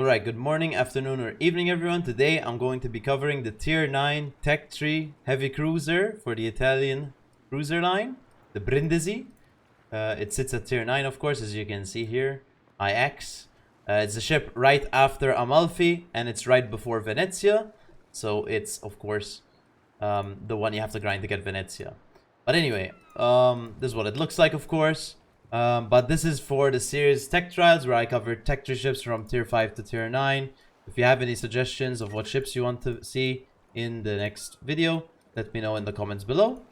Alright, good morning, afternoon, or evening everyone. Today I'm going to be covering the Tier 9 Tech 3 heavy cruiser for the Italian cruiser line, the Brindisi. It sits at Tier 9, of course, as you can see here, IX. It's a ship right after Amalfi, and it's right before Venezia. So it's, of course, the one you have to grind to get Venezia. But anyway, this is what it looks like, of course. But this is for the series Tech Trials, where I cover Tech 3 ships from Tier 5 to Tier 9. If you have any suggestions of what ships you want to see in the next video, let me know in the comments below.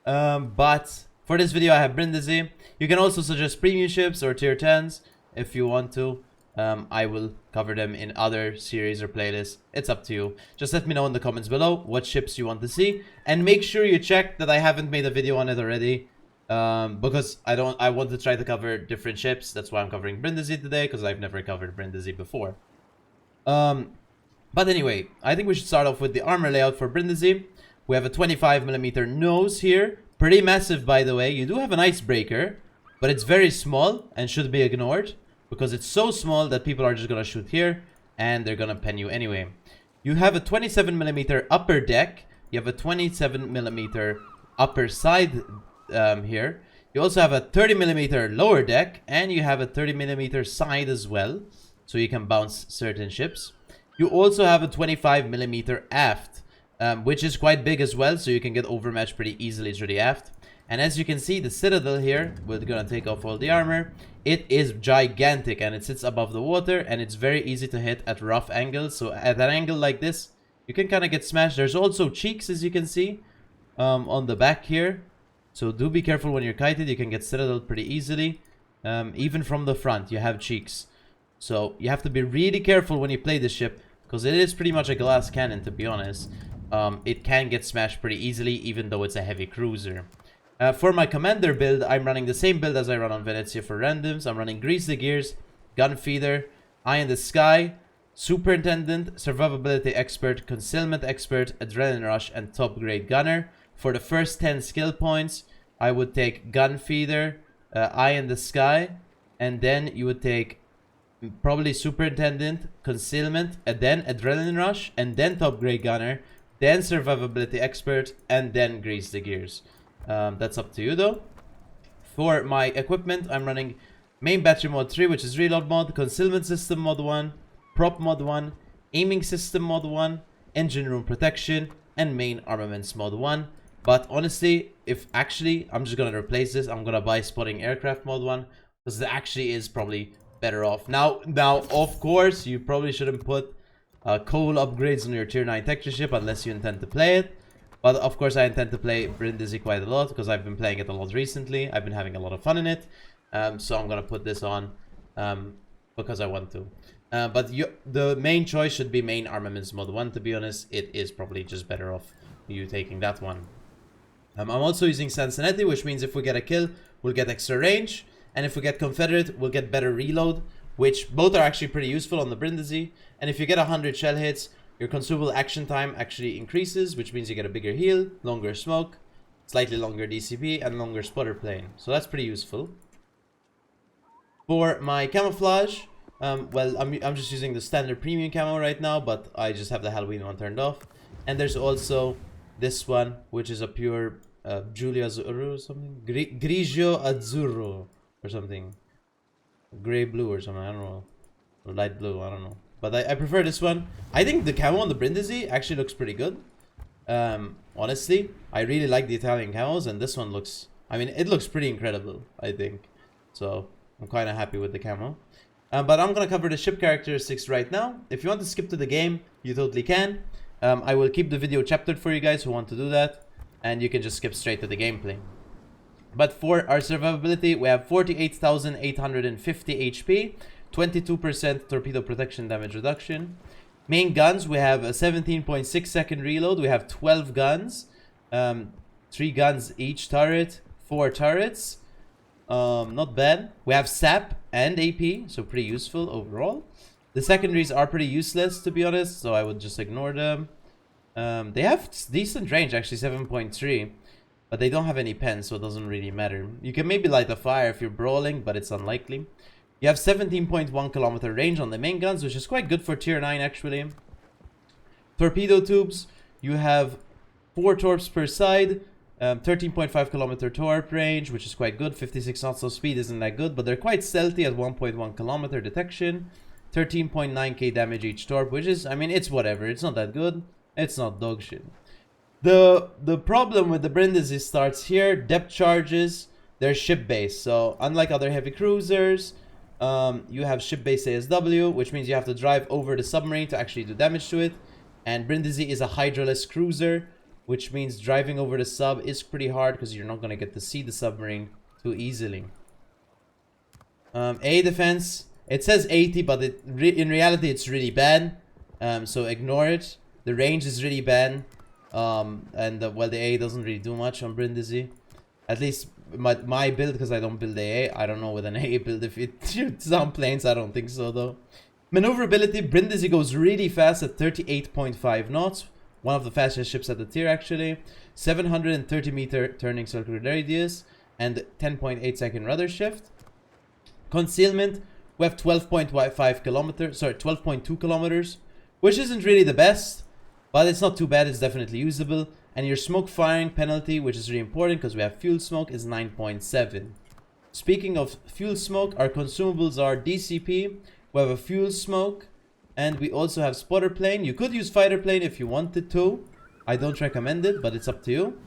But for this video, I have Brindisi. You can also suggest premium ships or Tier 10s if you want to. I will cover them in other series or playlists. It's up to you. Just let me know in the comments below what ships you want to see. And make sure you check that I haven't made a video on it already. Because I want to try to cover different ships. That's why I'm covering Brindisi today, because I've never covered Brindisi before. But anyway, I think we should start off with the armor layout for Brindisi. We have a 25mm nose here. Pretty massive, by the way. You do have an icebreaker, but it's very small and should be ignored, because it's so small that people are just going to shoot here and they're going to pen you anyway. You have a 27mm upper deck. You have a 27mm upper side here. You also have a 30mm lower deck, and you have a 30mm side as well, so you can bounce certain ships. You also have a 25mm aft, which is quite big as well, so you can get overmatched pretty easily through the aft. And as you can see, the citadel here, we're gonna take off all the armor. It is gigantic, and it sits above the water, and it's very easy to hit at rough angles. So at an angle like this, you can kind of get smashed. There's also cheeks, as you can see, on the back here. So do be careful when you're kited. You can get citadel pretty easily. Even from the front, you have cheeks. So you have to be really careful when you play this ship, because it is pretty much a glass cannon, to be honest. It can get smashed pretty easily, even though it's a heavy cruiser. For my commander build, I'm running the same build as I run on Venezia for randoms. I'm running Grease the Gears, Gun Feeder, Eye in the Sky, Superintendent, Survivability Expert, Concealment Expert, Adrenaline Rush, and Top Grade Gunner. For the first 10 skill points, I would take Gun Feeder, Eye in the Sky, and then you would take probably Superintendent, Concealment, and then Adrenaline Rush, and then Top Grade Gunner, then Survivability Expert, and then Grease the Gears. That's up to you though. For my equipment, I'm running Main Battery Mod 3, which is Reload Mod, Concealment System Mod 1, Prop Mod 1, Aiming System Mod 1, Engine Room Protection, and Main Armaments Mod 1. But honestly, if actually, I'm just going to replace this. I'm going to buy Spotting Aircraft Mod 1, because it actually is probably better off. Now, of course, you probably shouldn't put coal upgrades on your Tier 9 Tech 3 ship unless you intend to play it. But of course, I intend to play Brindisi quite a lot, because I've been playing it a lot recently. I've been having a lot of fun in it. So I'm going to put this on because I want to. But the main choice should be Main Armaments Mod 1, to be honest. It is probably just better off you taking that one. I'm also using Sansonetti, which means if we get a kill, we'll get extra range. And if we get Confederate, we'll get better reload, which both are actually pretty useful on the Brindisi. And if you get 100 shell hits, your consumable action time actually increases, which means you get a bigger heal, longer smoke, slightly longer DCP, and longer spotter plane. So that's pretty useful. For my camouflage, well, I'm just using the standard premium camo right now, but I just have the Halloween one turned off. And there's also this one, which is a pure Giulio Azzurro or something, Grigio Azzurro or something, gray blue or something, I don't know, or light blue, I don't know. But I prefer this one. I think the camo on the Brindisi actually looks pretty good. Honestly, I really like the Italian camos, and this one looks, I mean, it looks pretty incredible, I think. So I'm kind of happy with the camo. But I'm going to cover the ship characteristics right now. If you want to skip to the game, you totally can. I will keep the video chaptered for you guys who want to do that, and you can just skip straight to the gameplay. But for our survivability, we have 48,850 HP, 22% torpedo protection damage reduction. Main guns, we have a 17.6 second reload. We have 12 guns, 3 guns each turret, 4 turrets. Not bad. We have SAP and AP, so pretty useful overall. The secondaries are pretty useless, to be honest, so I would just ignore them. They have decent range, actually 7.3, but they don't have any pens, so it doesn't really matter. You can maybe light a fire if you're brawling, but it's unlikely. You have 17.1 kilometer range on the main guns, which is quite good for tier 9 actually. Torpedo tubes, you have 4 torps per side, 13.5 kilometer torp range, which is quite good. 56 knots of speed isn't that good, but they're quite stealthy at 1.1 kilometer detection. 13.9k damage each torp, which is, I mean, it's whatever. It's not that good. It's not dog shit. The problem with the Brindisi starts here. Depth charges, they're ship-based. So unlike other heavy cruisers, you have ship-based ASW, which means you have to drive over the submarine to actually do damage to it. And Brindisi is a hydraless cruiser, which means driving over the sub is pretty hard because you're not going to get to see the submarine too easily. A defense, it says 80, but in reality it's really bad. So ignore it. The range is really bad. Well, the A doesn't really do much on Brindisi. At least my build, because I don't build AA. I don't know with an AA build if it shoots down planes. I don't think so though. Maneuverability, Brindisi goes really fast at 38.5 knots. One of the fastest ships at the tier actually. 730 meter turning circular radius and 10.8 second rudder shift. Concealment, we have 12.5 kilometers, sorry, 12.2 kilometers, which isn't really the best, but it's not too bad. It's definitely usable. And your smoke firing penalty, which is really important because we have fuel smoke, is 9.7. Speaking of fuel smoke, our consumables are DCP. We have a fuel smoke, and we also have spotter plane. You could use fighter plane if you wanted to. I don't recommend it, but it's up to you.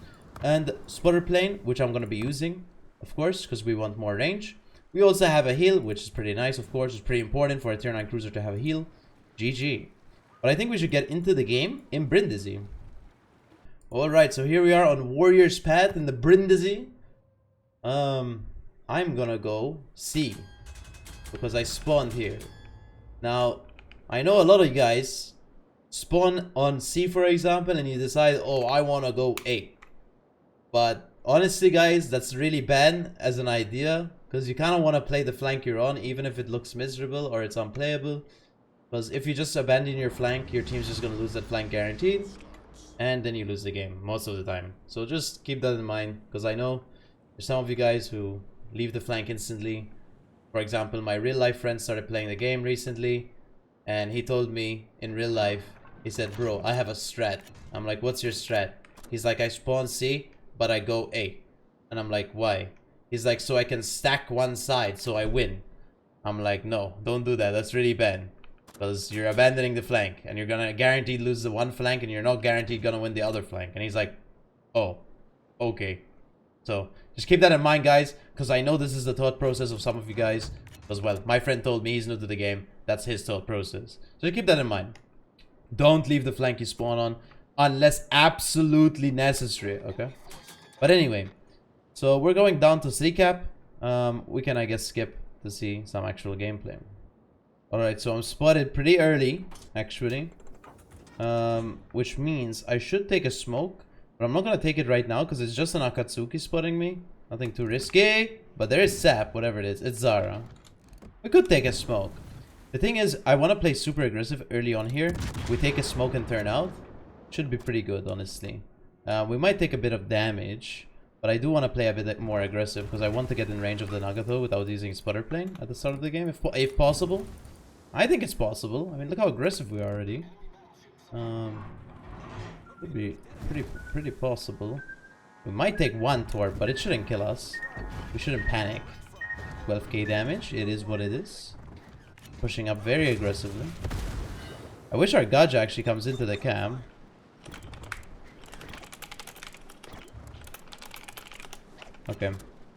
And spotter plane, which I'm going to be using, of course, because we want more range. We also have a heal, which is pretty nice, of course. It's pretty important for a tier 9 cruiser to have a heal. GG. But I think we should get into the game in Brindisi. Alright, so here we are on Warrior's Path in the Brindisi. I'm gonna go C, because I spawned here. Now, I know a lot of you guys spawn on C, for example, and you decide, oh, I want to go A. But honestly, guys, that's really bad as an idea, because you kind of want to play the flank you're on, even if it looks miserable or it's unplayable. Because if you just abandon your flank, your team's just going to lose that flank guaranteed. And then you lose the game most of the time. So just keep that in mind, because I know there's some of you guys who leave the flank instantly. For example, my real life friend started playing the game recently, and he told me in real life, he said, bro, I have a strat. I'm like, what's your strat? He's like, I spawn C, but I go A. And I'm like, why? He's like, so I can stack one side so I win. I'm like, no, don't do that. That's really bad. Because you're abandoning the flank, and you're gonna guaranteed lose the one flank, and you're not guaranteed gonna win the other flank. And he's like, oh, okay. So just keep that in mind, guys, because I know this is the thought process of some of you guys as well. My friend told me he's new to the game. That's his thought process. So keep that in mind. Don't leave the flank you spawn on unless absolutely necessary, okay? But anyway, so we're going down to C-cap. We can, I guess, skip to see some actual gameplay. Alright, so I'm spotted pretty early, actually. Which means I should take a smoke. But I'm not going to take it right now because it's just an Akatsuki spotting me. Nothing too risky. But there is Sap, whatever it is. It's Zara. We could take a smoke. The thing is, I want to play super aggressive early on here. We take a smoke and turn out. Should be pretty good, honestly. We might take a bit of damage. But I do want to play a bit more aggressive because I want to get in range of the Nagato without using spotter plane at the start of the game, if possible. I think it's possible. I mean, look how aggressive we are already. Could be pretty possible. We might take one torp, but it shouldn't kill us. We shouldn't panic. 12k damage. It is what it is. Pushing up very aggressively. I wish our Gaja actually comes into the cam. Okay.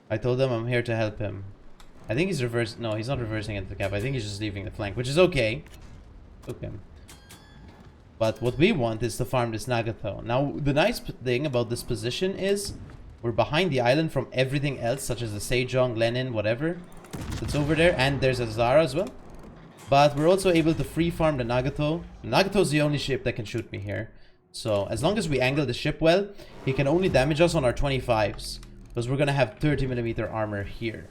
I told him I'm here to help him. I think he's reversed. No, he's not reversing into the cap. I think he's just leaving the flank, which is okay. Okay. But what we want is to farm this Nagato. Now, the nice thing about this position is we're behind the island from everything else, such as the Sejong, Lenin, whatever that's over there. And there's a Zara as well. But we're also able to free farm the Nagato. The Nagato is the only ship that can shoot me here. So, as long as we angle the ship well, he can only damage us on our 25s. Because we're going to have 30mm armor here.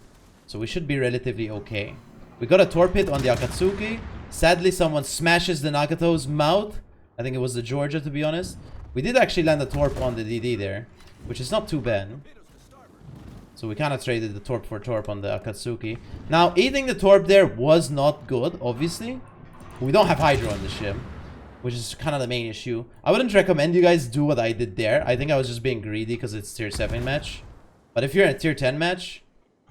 So we should be relatively okay. We got a torpid on the Akatsuki. Sadly, someone smashes the Nagato's mouth. I think it was the Georgia, to be honest. We did actually land a torp on the DD there, which is not too bad. So we kind of traded the Torp for Torp on the Akatsuki. Now, eating the Torp there was not good, obviously. We don't have Hydro on the ship, which is kind of the main issue. I wouldn't recommend you guys do what I did there. I think I was just being greedy because it's tier 7 match. But if you're in a tier 10 match,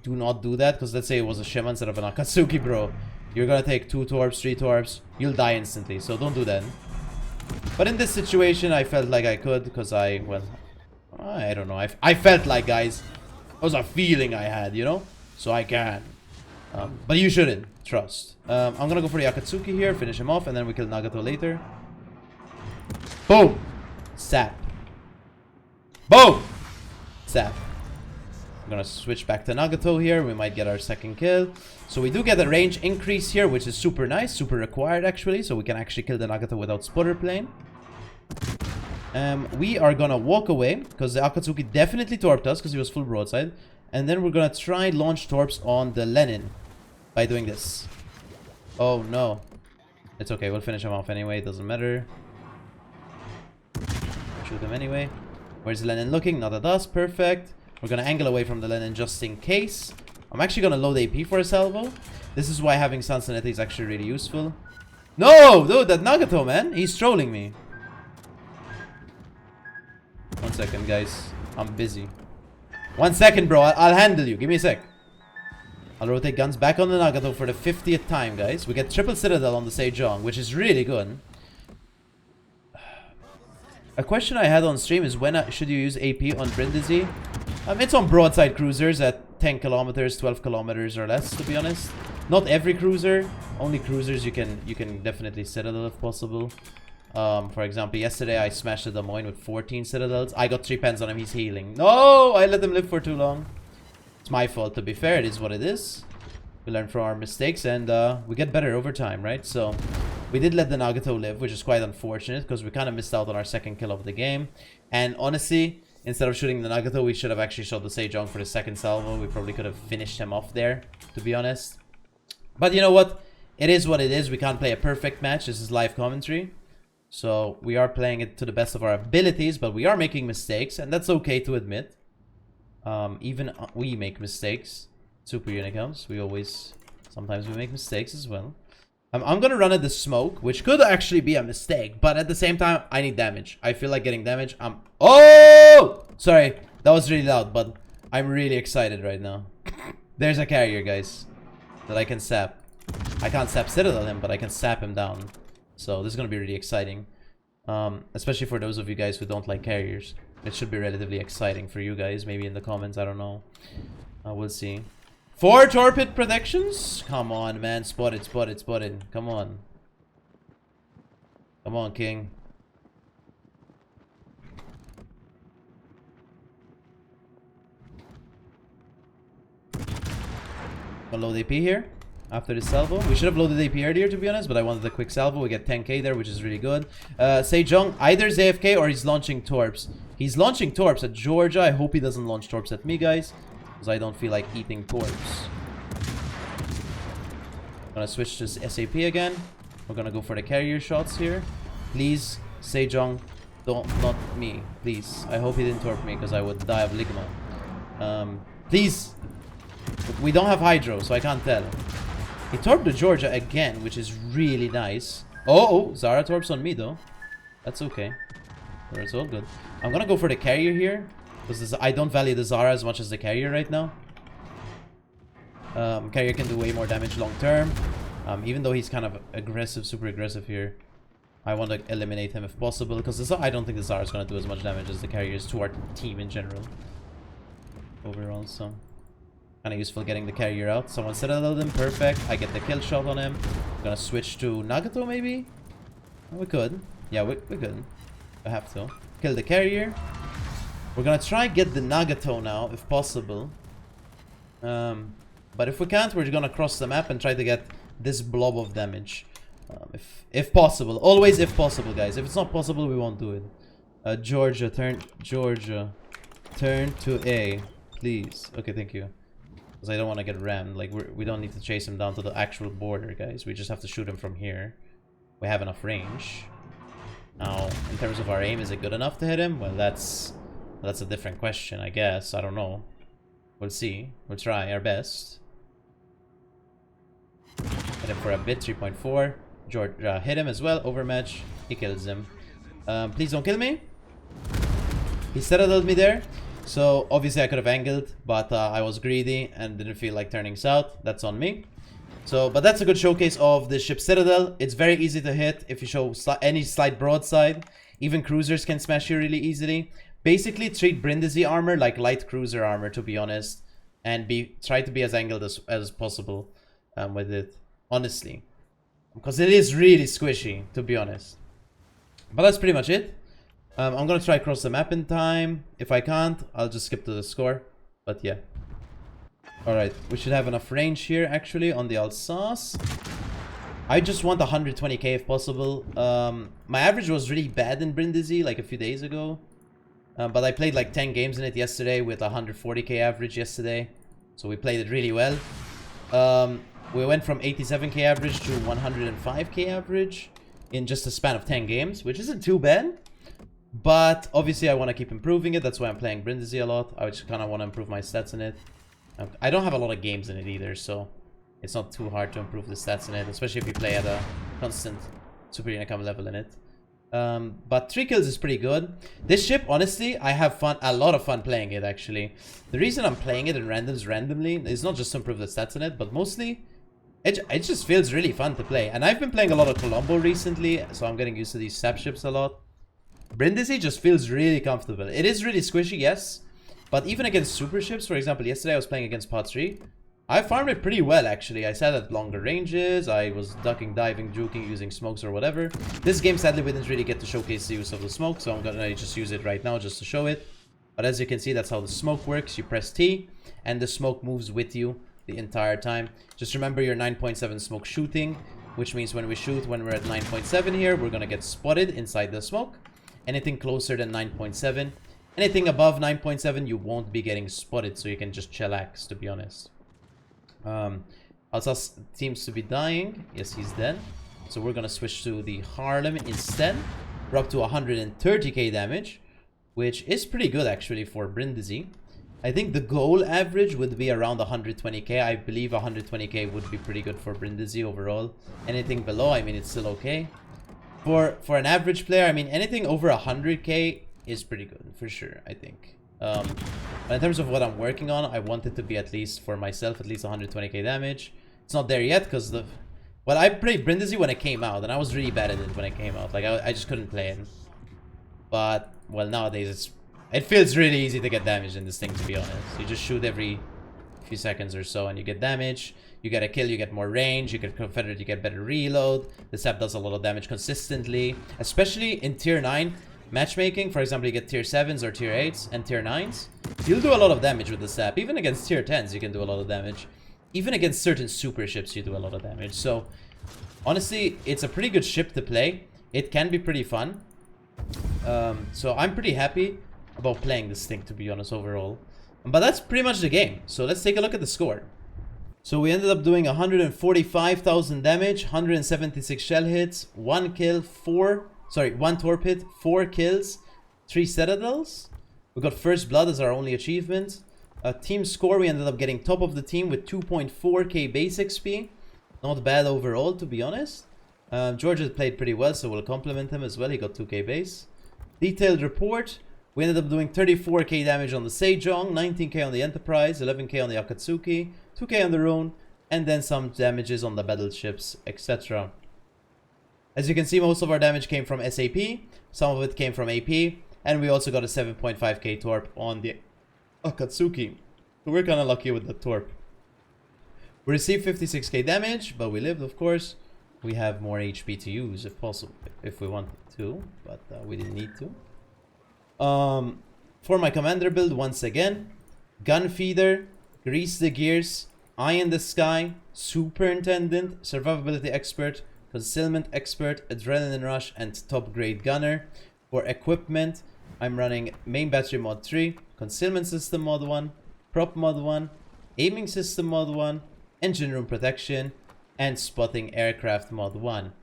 do not do that. Because let's say it was a Shima instead of an Akatsuki, bro. You're going to take 2 Torps, 3 Torps. You'll die instantly. So don't do that. But in this situation, I felt like I could. Because I don't know. I felt like, guys. It was a feeling I had, you know? So I can. But you shouldn't. Trust. I'm going to go for the Akatsuki here. Finish him off. And then we kill Nagato later. Boom! Sap. Boom! Sap. I'm gonna switch back to Nagato here. We might get our second kill. So we do get a range increase here, which is super nice. Super required, actually. So we can actually kill the Nagato without spotter plane. We are gonna walk away, because the Akatsuki definitely torped us, because he was full broadside. And then we're gonna try launch torps on the Lenin by doing this. Oh, no. It's okay. We'll finish him off anyway. It doesn't matter. Shoot him anyway. Where's the Lenin looking? Not at us. Perfect. We're gonna angle away from the Lenin just in case. I'm actually gonna load AP for a salvo. This is why having Sansanete is actually really useful. No! Dude, that Nagato, man. He's trolling me. 1 second, guys. I'm busy. 1 second, bro. I'll handle you. Give me a sec. I'll rotate guns back on the Nagato for the 50th time, guys. We get triple Citadel on the Sejong, which is really good. A question I had on stream is when should you use AP on Brindisi? It's on broadside cruisers at 10 kilometers, 12 kilometers or less, to be honest. Not every cruiser. Only cruisers you can definitely Citadel if possible. For example, yesterday I smashed the Des Moines with 14 Citadels. I got 3 pens on him. He's healing. No! I let him live for too long. It's my fault, to be fair. It is what it is. We learn from our mistakes and we get better over time, right? So we did let the Nagato live, which is quite unfortunate because we kind of missed out on our second kill of the game. And honestly, instead of shooting the Nagato, we should have actually shot the Sejong for the second salvo. We probably could have finished him off there, to be honest. But you know what? It is what it is. We can't play a perfect match. This is live commentary. So we are playing it to the best of our abilities, but we are making mistakes, and that's okay to admit. Even we make mistakes. Super unicorns. Sometimes we make mistakes as well. I'm gonna run at the smoke, which could actually be a mistake, but at the same time, I need damage. I feel like getting damage. Oh! Sorry, that was really loud, but I'm really excited right now. There's a carrier, guys, that I can sap. I can't sap Citadel him, but I can sap him down. So this is gonna be really exciting. Especially for those of you guys who don't like carriers. It should be relatively exciting for you guys. Maybe in the comments, I don't know. We'll see. 4 torpid protections? Come on, man. Spot it, spot it, spot it. Come on. Come on, king. Gonna load AP here after this salvo. We should have loaded AP earlier, to be honest, but I wanted a quick salvo. We get 10k there, which is really good. Sejong, either is AFK or he's launching torps. He's launching torps at Georgia. I hope he doesn't launch torps at me, guys, because I don't feel like eating torps. I'm gonna switch to SAP again. We're gonna go for the carrier shots here. Please, Sejong, not me. Please. I hope he didn't torp me because I would die of ligma. Please. We don't have Hydro, so I can't tell. He torped the Georgia again, which is really nice. Oh, Zara torps on me, though. That's okay. It's all good. I'm gonna go for the carrier here, because I don't value the Zara as much as the carrier right now. Carrier can do way more damage long term. Even though he's kind of aggressive, super aggressive here. I want to eliminate him if possible, because I don't think the Zara is gonna do as much damage as the carrier is to our team in general. Overall, so kind of useful getting the carrier out. Someone Citadel him, perfect. I get the kill shot on him. I'm gonna switch to Nagato, maybe? We could. Yeah, we could. I have to. Kill the carrier. We're gonna try get the Nagato now, if possible. But if we can't, we're gonna cross the map and try to get this blob of damage. If possible. Always if possible, guys. If it's not possible, we won't do it. Georgia, turn to A. Please. Okay, thank you. Because I don't want to get rammed. Like, we don't need to chase him down to the actual border, guys. We just have to shoot him from here. We have enough range. Now, in terms of our aim, is it good enough to hit him? Well, that's a different question, I guess. I don't know. We'll see. We'll try our best. Hit him for a bit, 3.4. George hit him as well, overmatch. He kills him. Please don't kill me. He citadelled me there. So obviously I could have angled, but I was greedy and didn't feel like turning south. That's on me. So, but that's a good showcase of the ship Citadel. It's very easy to hit if you show any slight broadside. Even cruisers can smash you really easily. Basically, treat Brindisi armor like light cruiser armor, to be honest. And try to be as angled as possible with it, honestly. Because it is really squishy, to be honest. But that's pretty much it. I'm going to try cross the map in time. If I can't, I'll just skip to the score. But yeah. Alright, we should have enough range here, actually, on the Alsace. I just want 120k if possible. My average was really bad in Brindisi, like a few days ago. But I played like 10 games in it yesterday with 140k average yesterday. So we played it really well. We went from 87k average to 105k average in just a span of 10 games, which isn't too bad. But obviously I want to keep improving it. That's why I'm playing Brindisi a lot. I just kind of want to improve my stats in it. I don't have a lot of games in it either, so it's not too hard to improve the stats in it, especially if you play at a constant superior income level in it. But 3 kills is pretty good. This ship, honestly, I have a lot of fun playing it, actually. The reason I'm playing it in randoms randomly is not just to improve the stats in it, but mostly it just feels really fun to play. And I've been playing a lot of Colombo recently, so I'm getting used to these sap ships a lot. Brindisi just feels really comfortable. It is really squishy, yes. But even against super ships, for example, yesterday I was playing against Pot 3. I farmed it pretty well, actually. I sat at longer ranges. I was ducking, diving, juking, using smokes or whatever. This game, sadly, we didn't really get to showcase the use of the smoke, so I'm gonna just use it right now just to show it. But as you can see, that's how the smoke works. You press T, and the smoke moves with you the entire time. Just remember your 9.7 smoke shooting, which means when we shoot, when we're at 9.7 here, we're gonna get spotted inside the smoke. Anything closer than 9.7. Anything above 9.7, you won't be getting spotted, so you can just chillax, to be honest. Alsace seems to be dying. Yes, he's dead. So we're gonna switch to the Harlem instead. We're up to 130k damage, which is pretty good, actually, for Brindisi. I think the goal average would be around 120k. I believe 120k would be pretty good for Brindisi overall. Anything below, I mean, it's still okay. For an average player, I mean, anything over 100k is pretty good, for sure, I think. But in terms of what I'm working on, I want it to be at least, for myself, at least 120k damage. It's not there yet, because well, I played Brindisi when it came out, and I was really bad at it when it came out. Like, I just couldn't play it. But, well, nowadays, it feels really easy to get damage in this thing, to be honest. You just shoot every few seconds or so, and you get damage. You get a kill, you get more range, you get Confederate, you get better reload. The sap does a lot of damage consistently, especially in tier 9 matchmaking. For example, you get tier 7s or tier 8s and tier 9s. You'll do a lot of damage with the sap. Even against tier 10s, you can do a lot of damage. Even against certain super ships, you do a lot of damage. So, honestly, it's a pretty good ship to play. It can be pretty fun. So, I'm pretty happy about playing this thing, to be honest, overall. But that's pretty much the game. So, let's take a look at the score. So we ended up doing 145,000 damage, 176 shell hits, 1 torp hit, 4 kills, 3 citadels. We got first blood as our only achievement. Team score, we ended up getting top of the team with 2.4k base XP. Not bad overall, to be honest. George has played pretty well, so we'll compliment him as well. He got 2k base. Detailed report. We ended up doing 34k damage on the Sejong, 19k on the Enterprise, 11k on the Akatsuki, 2k on the Rhone, and then some damages on the battleships, etc. As you can see, most of our damage came from SAP, some of it came from AP, and we also got a 7.5k torp on the Akatsuki. So we're kind of lucky with the torp. We received 56k damage, but we lived, of course. We have more HP to use if possible, if we wanted to, but we didn't need to. For my commander build, once again, gun feeder, grease the gears, eye in the sky, superintendent, survivability expert, concealment expert, adrenaline rush, and top grade gunner. For equipment, I'm running main battery mod 3, concealment system mod 1, prop mod 1, aiming system mod 1, engine room protection, and spotting aircraft mod 1.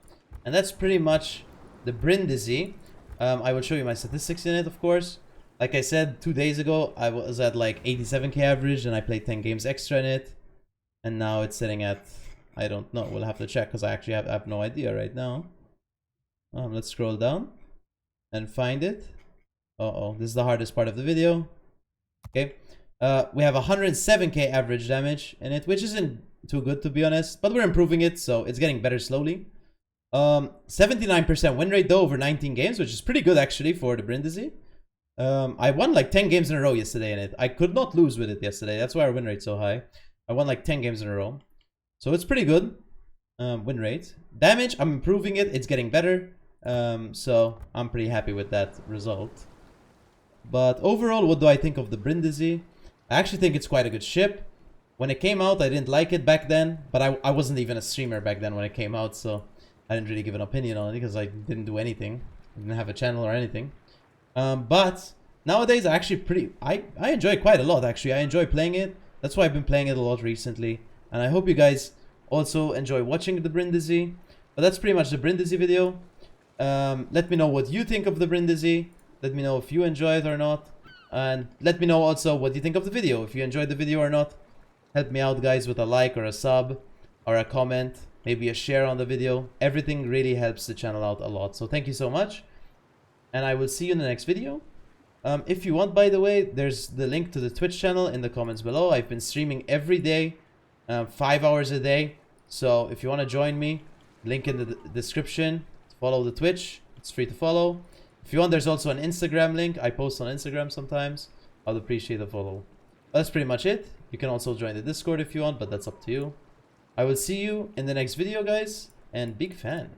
And that's pretty much the Brindisi. I will show you my statistics in it, of course. Like I said 2 days ago, I was at like 87k average and I played 10 games extra in it. And now it's sitting at, I don't know, we'll have to check because I actually have no idea right now. Let's scroll down and find it. Uh-oh, this is the hardest part of the video. Okay, we have 107k average damage in it, which isn't too good to be honest, but we're improving it, so it's getting better slowly. 79% win rate though over 19 games, which is pretty good actually for the Brindisi. I won like 10 games in a row yesterday in it. I could not lose with it yesterday. That's why our win rate's so high. I won like 10 games in a row. So it's pretty good. Win rate. Damage, I'm improving it. It's getting better. So I'm pretty happy with that result. But overall, what do I think of the Brindisi? I actually think it's quite a good ship. When it came out, I didn't like it back then. But I wasn't even a streamer back then when it came out. So I didn't really give an opinion on it because I didn't do anything. I didn't have a channel or anything. But nowadays, I enjoy it quite a lot actually. I enjoy playing it. That's why I've been playing it a lot recently. And I hope you guys also enjoy watching the Brindisi. But that's pretty much the Brindisi video. Let me know what you think of the Brindisi. Let me know if you enjoy it or not. And let me know also what you think of the video. If you enjoyed the video or not. Help me out guys with a like or a sub or a comment. Maybe a share on the video. Everything really helps the channel out a lot. So thank you so much. And I will see you in the next video. If you want, by the way, there's the link to the Twitch channel in the comments below. I've been streaming every day, 5 hours a day. So if you want to join me, link in the description. Follow the Twitch. It's free to follow. If you want, there's also an Instagram link. I post on Instagram sometimes. I'd appreciate a follow. That's pretty much it. You can also join the Discord if you want, but that's up to you. I will see you in the next video, guys, and big fan.